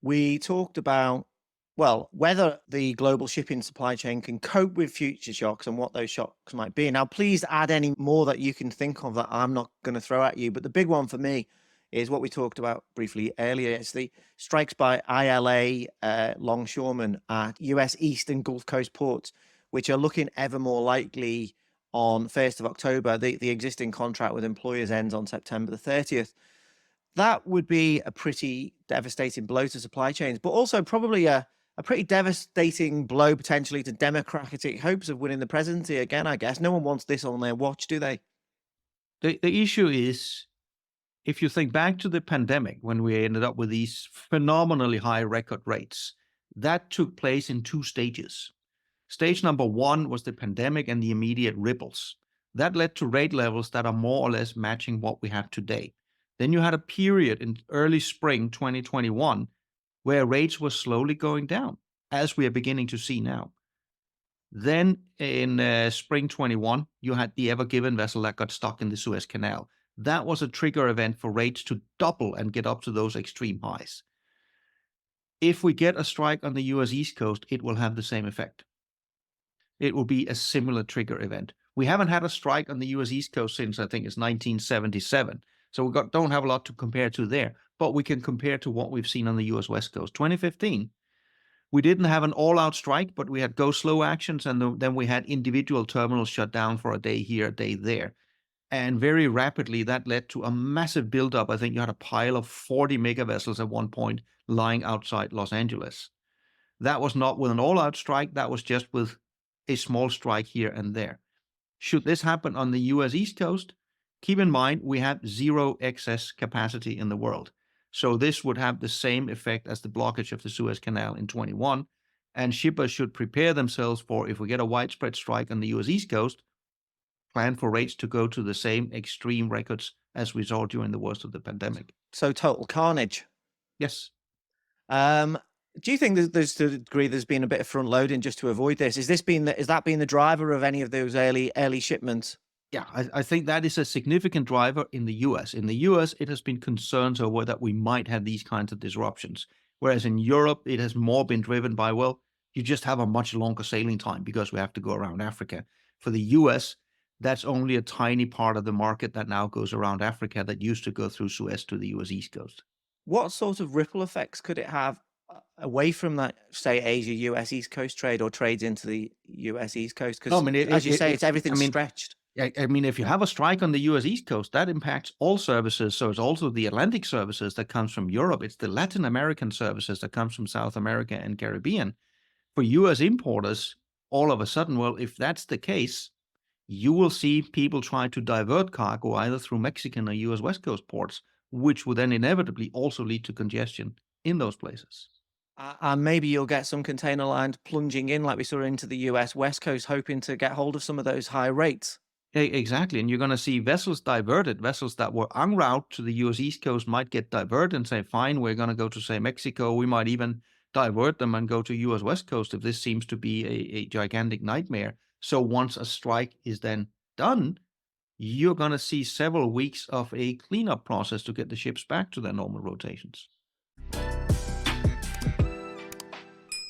we talked about, well, whether the global shipping supply chain can cope with future shocks and what those shocks might be. Now, please add any more that you can think of that I'm not going to throw at you. But the big one for me is what we talked about briefly earlier. It's the strikes by ILA longshoremen at US East and Gulf Coast ports, which are looking ever more likely on 1st of October. The existing contract with employers ends on September the 30th. That would be a pretty devastating blow to supply chains, but also probably a pretty devastating blow potentially to democratic hopes of winning the presidency again, I guess. No one wants this on their watch, do they? The issue is, if you think back to the pandemic when we ended up with these phenomenally high record rates, that took place in two stages. Stage number one was the pandemic and the immediate ripples. That led to rate levels that are more or less matching what we have today. Then you had a period in early spring 2021 where rates were slowly going down, as we are beginning to see now. Then in spring 21, you had the Ever Given vessel that got stuck in the Suez Canal. That was a trigger event for rates to double and get up to those extreme highs. If we get a strike on the US East Coast, it will have the same effect. It will be a similar trigger event. We haven't had a strike on the US East Coast since I think it's 1977. So don't have a lot to compare to there, but we can compare to what we've seen on the US West Coast. 2015, we didn't have an all-out strike, but we had go slow actions, and then we had individual terminals shut down for a day here, a day there. And very rapidly, that led to a massive buildup. I think you had a pile of 40 mega vessels at one point lying outside Los Angeles. That was not with an all-out strike. That was just with a small strike here and there. Should this happen on the US East Coast, keep in mind we have zero excess capacity in the world. So this would have the same effect as the blockage of the Suez Canal in 21. And shippers should prepare themselves for, if we get a widespread strike on the US East Coast, plan for rates to go to the same extreme records as we saw during the worst of the pandemic. So total carnage. Yes. Um, do you think there's to a degree there's been a bit of front loading just to avoid this? Is that been the driver of any of those early shipments? Yeah, I think that is a significant driver in the US. In the US, it has been concerns over that we might have these kinds of disruptions. Whereas in Europe, it has more been driven by, well, you just have a much longer sailing time because we have to go around Africa. For the US, that's only a tiny part of the market that now goes around Africa that used to go through Suez to the US East Coast. What sort of ripple effects could it have away from that, say, Asia US East Coast trade or trades into the US East Coast? No, I Because mean, as you say, it's I everything's mean, stretched. yeah, I mean, if you have a strike on the US East Coast, that impacts all services. So it's also the Atlantic services that comes from Europe. It's the Latin American services that comes from South America and Caribbean. For US importers, all of a sudden, well, if that's the case, you will see people try to divert cargo either through Mexican or US West Coast ports, which would then inevitably also lead to congestion in those places. And maybe you'll get some container lines plunging in like we saw into the US West Coast, hoping to get hold of some of those high rates. Exactly. And you're going to see vessels diverted, vessels that were en route to the US East Coast might get diverted and say, fine, we're going to go to, say, Mexico. We might even divert them and go to US West Coast if this seems to be a gigantic nightmare. So once a strike is then done, you're going to see several weeks of a cleanup process to get the ships back to their normal rotations.